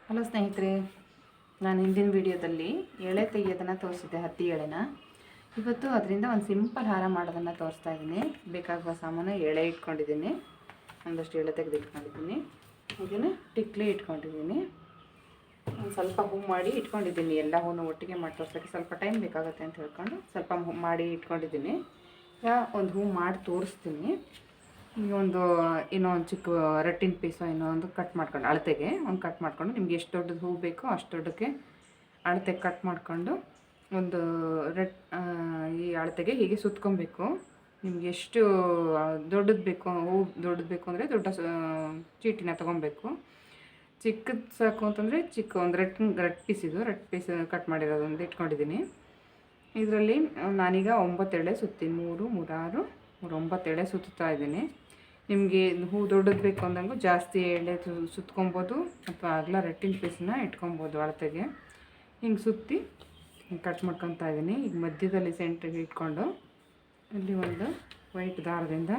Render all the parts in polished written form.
Hello ಸ್ನೇಹಿತರೆ, ನಾನು ಹಿಂದಿನ ವಿಡಿಯೋದಲ್ಲಿ ಎಳೆ ತೆಗೆಯೋದನ್ನು ತೋರಿಸಿದ್ದೆ, ಹತ್ತಿ ಎಳೆನ. ಇವತ್ತು ಅದರಿಂದ ಒಂದು ಸಿಂಪಲ್ ಹಾರ ಮಾಡೋದನ್ನು ತೋರಿಸ್ತಾ ಇದ್ದೀನಿ. ಬೇಕಾಗುವ ಸಾಮಾನು ಎಳೆ ಇಟ್ಕೊಂಡಿದ್ದೀನಿ, ಒಂದಷ್ಟು ಎಳೆ ತೆಗೆದು ಇಟ್ಕೊಂಡಿದ್ದೀನಿ. ಹಾಗೆಯೇ ಟಿಕ್ಲಿ ಇಟ್ಕೊಂಡಿದ್ದೀನಿ, ಒಂದು ಸ್ವಲ್ಪ ಹೂ ಮಾಡಿ ಇಟ್ಕೊಂಡಿದ್ದೀನಿ. ಎಲ್ಲ ಹೂವು ಒಟ್ಟಿಗೆ ಮಾಡಿ ತೋರ್ಸೋಕ್ಕೆ ಸ್ವಲ್ಪ ಟೈಮ್ ಬೇಕಾಗುತ್ತೆ ಅಂತ ಹೇಳ್ಕೊಂಡು ಸ್ವಲ್ಪ ಮಾಡಿ ಇಟ್ಕೊಂಡಿದ್ದೀನಿ. ಈಗ ಒಂದು ಹೂ ಮಾಡಿ ತೋರಿಸ್ತೀನಿ. ಇನ್ನೊಂದು ಚಿಕ್ಕ ರಟ್ಟಿನ ಪೀಸು ಇನ್ನೊಂದು ಕಟ್ ಮಾಡ್ಕೊಂಡು ಅಳತೆಗೆ ಒಂದು ಕಟ್ ಮಾಡಿಕೊಂಡು, ನಿಮ್ಗೆ ಎಷ್ಟು ದೊಡ್ಡದು ಹೂ ಬೇಕೋ ಅಷ್ಟು ದೊಡ್ಡಕ್ಕೆ ಅಳತೆಗೆ ಕಟ್ ಮಾಡಿಕೊಂಡು ಒಂದು ಈ ಅಳತೆಗೆ ಹೀಗೆ ಸುತ್ಕೊಬೇಕು. ನಿಮ್ಗೆ ಎಷ್ಟು ದೊಡ್ಡದು ಬೇಕೋ, ಹೂ ದೊಡ್ಡದು ಬೇಕು ಅಂದರೆ ದೊಡ್ಡ ಚೀಟಿನ ತೊಗೊಬೇಕು. ಚಿಕ್ಕದು ಸಾಕು ಅಂತಂದರೆ ಚಿಕ್ಕ ಒಂದು ರೆಡ್ ಪೀಸ್ ಕಟ್ ಮಾಡಿರೋದು ಒಂದು ಇಟ್ಕೊಂಡಿದ್ದೀನಿ. ಇದರಲ್ಲಿ ನಾನೀಗ 9 ಎಳೆ ಸುತ್ತೀನಿ, 3, 3, 6, 9 ಎಳೆ ಸುತ್ತಾ ಇದ್ದೀನಿ. ನಿಮಗೆ ಹೂ ದೊಡ್ಡದು ಬೇಕು ಅಂದಂಗೂ ಜಾಸ್ತಿ ಎಳೆ ಸುತ್ಕೊಬೋದು, ಅಥವಾ ಅಗಲ ರೆಟ್ಟಿನ ಪೀಸನ್ನ ಇಟ್ಕೊಬೋದು ಅಳತೆಗೆ. ಹಿಂಗೆ ಸುತ್ತಿ ಕಟ್ ಮಾಡ್ಕೊತಾ ಇದ್ದೀನಿ. ಈಗ ಮಧ್ಯದಲ್ಲಿ ಸೆಂಟ್ರಿಗೆ ಇಟ್ಕೊಂಡು ಇಲ್ಲಿ ಒಂದು ವೈಟ್ ದಾರದಿಂದ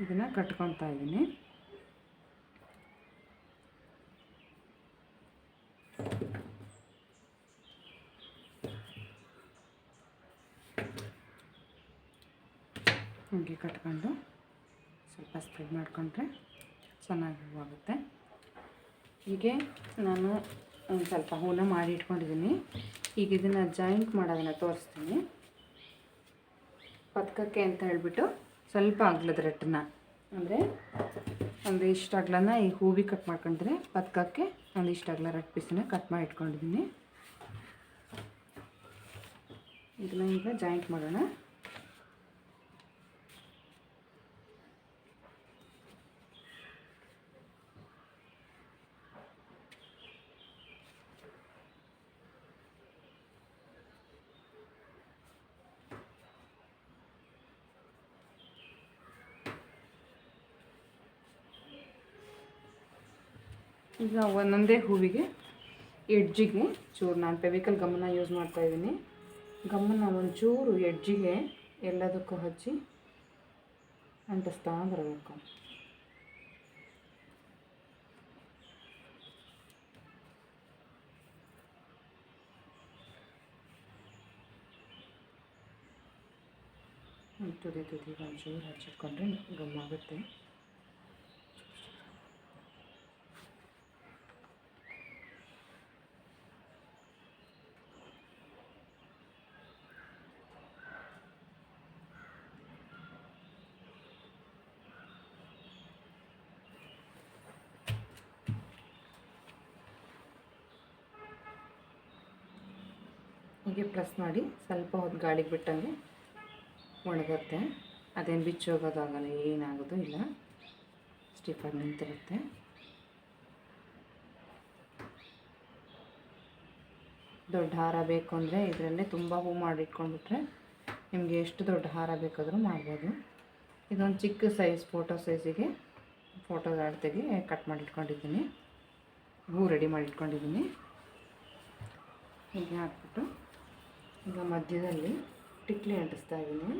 ಇದನ್ನು ಕಟ್ಕೊತಾ ಇದ್ದೀನಿ. ಹೀಗೆ ಕಟ್ಕೊಂಡು ಸ್ವಲ್ಪ ಸ್ಪ್ರೆಡ್ ಮಾಡಿಕೊಂಡ್ರೆ ಚೆನ್ನಾಗಿ ಆಗುತ್ತೆ. ಹೀಗೆ ನಾನು ಒಂದು ಸ್ವಲ್ಪ ಹೂನ ಮಾಡಿ ಇಟ್ಕೊಂಡಿದ್ದೀನಿ. ಈಗ ಇದನ್ನು ಜಾಯಿಂಟ್ ಮಾಡೋದನ್ನು ತೋರಿಸ್ತೀನಿ. ಪದಕಕ್ಕೆ ಅಂತ ಹೇಳಿಬಿಟ್ಟು ಸ್ವಲ್ಪ ಅಗಲದ ರೆಟ್ಟನ್ನ, ಅಂದರೆ ಒಂದು ಇಷ್ಟು ಅಗಲನ ಈ ಹೂವಿಗೆ ಕಟ್ ಮಾಡ್ಕೊಂಡ್ರೆ ಪದಕಕ್ಕೆ ಒಂದು ಇಷ್ಟು ಅಗಲ ರೆಡ್ ಪೀಸನ್ನ ಕಟ್ ಮಾಡಿ ಇಟ್ಕೊಂಡಿದ್ದೀನಿ. ಇದನ್ನ ಈಗ ಜಾಯಿಂಟ್ ಮಾಡೋಣ. ಈಗ ಒಂದೊಂದೇ ಹೂವಿಗೆ ಎಡ್ಜಿಗೆ ಚೂರು ನಾನು ಫೆವಿಕಲ್ ಗಮ್ಮನ್ನ ಯೂಸ್ ಮಾಡ್ತಾಯಿದ್ದೀನಿ. ಗಮ್ಮನ್ನ ಒಂಚೂರು ಎಡ್ಜಿಗೆ ಎಲ್ಲದಕ್ಕೂ ಹಚ್ಚಿ ಅಂಟಿಸ್ತಾ ಬರಬೇಕು. ತುದಿ ಒಂಚೂರು ಹಚ್ಚಿಟ್ಕೊಂಡ್ರೆ ಗಮ್ಮಾಗುತ್ತೆ. ಹೀಗೆ ಪ್ರೆಸ್ ಮಾಡಿ ಸ್ವಲ್ಪ ಹೊತ್ತು ಗಾಳಿಗೆ ಬಿಟ್ಟಂಗೆ ಒಣಗುತ್ತೆ. ಅದೇನು ಬಿಚ್ಚೋಗೋದಾಗಲ್ಲ, ಏನಾಗೋದು ಇಲ್ಲ, ಸ್ಟಿಫಾಗಿ ನಿಂತಿರುತ್ತೆ. ದೊಡ್ಡ ಹಾರ ಬೇಕು ಅಂದರೆ ಇದರಲ್ಲೇ ತುಂಬ ಹೂ ಮಾಡಿಟ್ಕೊಂಡ್ಬಿಟ್ರೆ ನಿಮಗೆ ಎಷ್ಟು ದೊಡ್ಡ ಹಾರ ಬೇಕಾದರೂ ಮಾಡ್ಬೋದು. ಇದೊಂದು ಚಿಕ್ಕ ಸೈಜ್ ಫೋಟೋ ಸೈಜಿಗೆ ಫೋಟೋದ ಅಳತೆಗೆ ಕಟ್ ಮಾಡಿಟ್ಕೊಂಡಿದ್ದೀನಿ, ಹೂ ರೆಡಿ ಮಾಡಿಟ್ಕೊಂಡಿದ್ದೀನಿ. ಹೀಗೆ ಹಾಕ್ಬಿಟ್ಟು ಈಗ ಮಧ್ಯದಲ್ಲಿ ಟಿಕ್ಲಿ ಅಂಟಿಸ್ತಾ ಇದ್ದೀನಿ.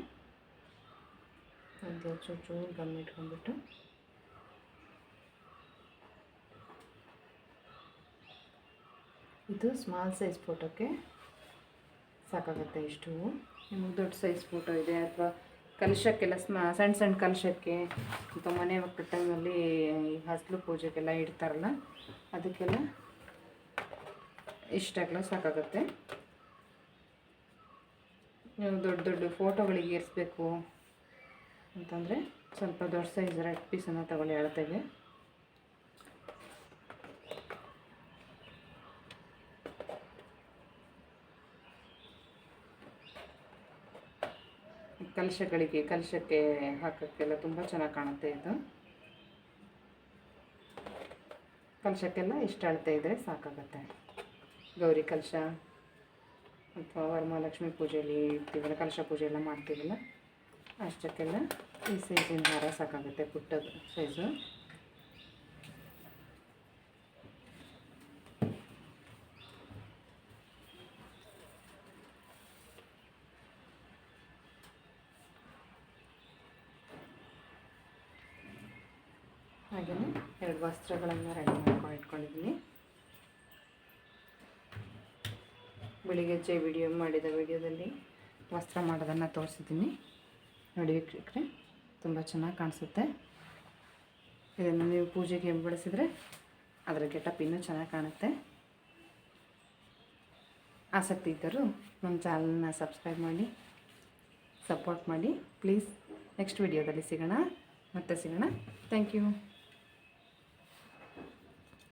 ಒಂದು ಚೂರು ಗಮ್ ಇಟ್ಕೊಂಡ್ಬಿಟ್ಟು ಇದು ಸ್ಮಾಲ್ ಸೈಜ್ ಫೋಟೋಕ್ಕೆ ಸಾಕಾಗುತ್ತೆ ಇಷ್ಟು. ನಿಮಗೆ ದೊಡ್ಡ ಸೈಜ್ ಫೋಟೋ ಇದೆ ಅಥವಾ ಕಲಶಕ್ಕೆಲ್ಲ ಸಣ್ಣ ಸಣ್ಣ ಕಲಶಕ್ಕೆ ಅಥವಾ ಮನೆ ಮಕ್ಕಳ ಟೈಮಲ್ಲಿ ಹಸ್ಲು ಪೂಜೆಗೆಲ್ಲ ಇಡ್ತಾರಲ್ಲ, ಅದಕ್ಕೆಲ್ಲ ಇಷ್ಟಾಗಲ್ಲ ಸಾಕಾಗುತ್ತೆ. ನೀವು ದೊಡ್ಡ ದೊಡ್ಡ ಫೋಟೋಗಳಿಗೆ ಇರಿಸ್ಬೇಕು ಅಂತಂದರೆ ಸ್ವಲ್ಪ ದೊಡ್ಡ ಸೈಜ್ ರೆಡ್ ಪೀಸನ್ನು ತಗೊಳ್ಳಿ ಅಳತೆಗೆ. ಕಲಶಕ್ಕೆ ಹಾಕೋಕ್ಕೆಲ್ಲ ತುಂಬ ಚೆನ್ನಾಗಿ ಕಾಣುತ್ತೆ ಇದು. ಕಲಶಕ್ಕೆಲ್ಲ ಇಷ್ಟು ಅಳತೆ ಇದ್ದರೆ ಸಾಕಾಗುತ್ತೆ. ಗೌರಿ ಕಲಶ ಅಥವಾ ವರಮಹಾಲಕ್ಷ್ಮಿ ಪೂಜೆಯಲ್ಲಿ ಇಡ್ತೀವಲ್ಲ, ಕಲಶ ಪೂಜೆ ಎಲ್ಲ ಮಾಡ್ತೀವಲ್ಲ, ಅಷ್ಟಕ್ಕೆಲ್ಲ ಈ ಸೈಜಿನ ಹಾರ ಸಾಕಾಗುತ್ತೆ, ಪುಟ್ಟದು ಸೈಜು. ಹಾಗೆಯೇ 2 ವಸ್ತ್ರಗಳನ್ನು ರೆಡಿ ಮಾಡ್ಕೊಂಡು ಇಟ್ಕೊಂಡಿದ್ದೀನಿ. ಬೆಳಿಗ್ಗೆ ವಿಡಿಯೋ ಮಾಡಿದ ವಿಡಿಯೋದಲ್ಲಿ ವಸ್ತ್ರ ಮಾಡೋದನ್ನು ತೋರಿಸಿದ್ದೀನಿ ನೋಡಿ ವೀಕ್ಷಕರೇ, ತುಂಬ ಚೆನ್ನಾಗಿ ಕಾಣಿಸುತ್ತೆ. ಇದನ್ನು ನೀವು ಪೂಜೆಗೆ ಬಳಸಿದರೆ ಅದರ ಗೆಟಪ್ ಇನ್ನೂ ಚೆನ್ನಾಗಿ ಕಾಣುತ್ತೆ. ಆಸಕ್ತಿ ಇದ್ದರೂ ನಮ್ಮ ಚಾನಲ್ನ ಸಬ್ಸ್ಕ್ರೈಬ್ ಮಾಡಿ, ಸಪೋರ್ಟ್ ಮಾಡಿ ಪ್ಲೀಸ್. ನೆಕ್ಸ್ಟ್ ವಿಡಿಯೋದಲ್ಲಿ ಸಿಗೋಣ, ಮತ್ತೆ ಸಿಗೋಣ. Thank you.